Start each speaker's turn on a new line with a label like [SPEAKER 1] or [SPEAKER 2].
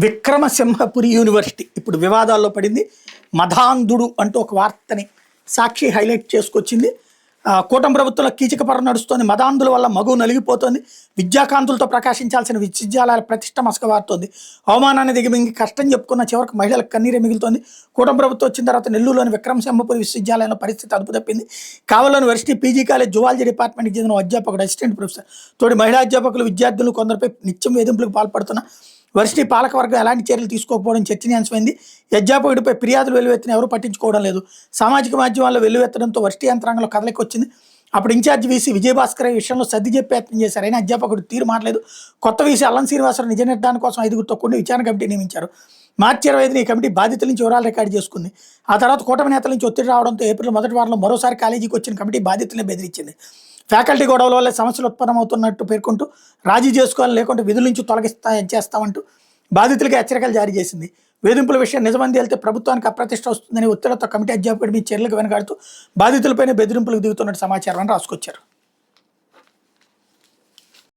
[SPEAKER 1] Vikrama Simhapuri university ఇప్పుడు వివాదాల్లో పడింది. మధాంధుడు అంటూ ఒక వార్తని సాక్షి హైలైట్ చేసుకొచ్చింది. కూటమి ప్రభుత్వంలో కీచకపరం నడుస్తోంది. మదాంధుల వల్ల మగు నలిగిపోతోంది. విద్యాకాంతులతో ప్రకాశించాల్సిన విశ్వవిద్యాలయాల ప్రతిష్ట మసకబారుతోంది. అవమానాన్ని దిగమింగి కష్టం చెప్పుకున్న చివరికి మహిళలకు కన్నీరే మిగులుతోంది. కూటమి ప్రభుత్వం వచ్చిన తర్వాత నెల్లూరులోని విక్రమసింహపురి విశ్వవిద్యాలయంలో పరిస్థితి అదుపు తప్పింది. కావలిలోని వర్సిటీ పీజీ కాలేజ్ జువాలజీ డిపార్ట్మెంట్కి చెందిన అధ్యాపకుడు అసిస్టెంట్ ప్రొఫెసర్ తోటి మహిళా అధ్యాపకులు విద్యార్థులు కొందరిపై నిత్యం వేధింపులకు పాల్పడుతున్న వర్సిటీ పాలకవర్గం ఎలాంటి చర్యలు తీసుకోకపోవడం చర్చనీయాంశమైంది. అధ్యాపకుడిపై ఫిర్యాదులు వెల్లువెత్తిన ఎవరు పట్టించుకోవడం లేదు. సామాజిక మాధ్యమాల్లో వెల్లువెత్తడంతో వర్సిటీ యంత్రాంగంలో కదలికి వచ్చింది. అప్పుడు ఇన్ఛార్జ్ వీసీ విజయభాస్కర్ ఈ విషయంలో సర్ది చెప్పే యత్నం చేశారు. అయినా అధ్యాపకుడు తీరు మారలేదు. కొత్త వీసీ అల్లం శ్రీనివాసరావు నిజ నిర్ధారణ కోసం 5గురితో కూడిన విచారణ కమిటీ నియమించారు. మార్చి 25న ఈ కమిటీ బాధితుల నుంచి వివరాలు రికార్డు చేసుకుంది. ఆ తర్వాత కూటమి నేతల నుంచి ఒత్తిడి రావడంతో ఏప్రిల్ మొదటి వారంలో మరోసారి కాలేజీకి వచ్చిన కమిటీ బాధితులనే బెదిరించింది. ఫ్యాకల్టీ గొడవల వల్ల సమస్యలు ఉత్పన్నమవుతున్నట్టు పేర్కొంటూ రాజీ చేసుకోవాలని లేకుంటే విధుల నుంచి చేస్తామంటూ బాధితులకు హెచ్చరికలు జారీ చేసింది. వేధింపుల విషయం నిజమని తేలితే ప్రభుత్వానికి అప్రతిష్ట వస్తుందని ఒత్తిడితో కమిటీ అధ్యాపకుడి మీద చర్యలకు వెనకాడుతూ బాధితులపైన బెదిరింపులకు దిగుతున్నట్టు సమాచారం అని రాసుకొచ్చారు.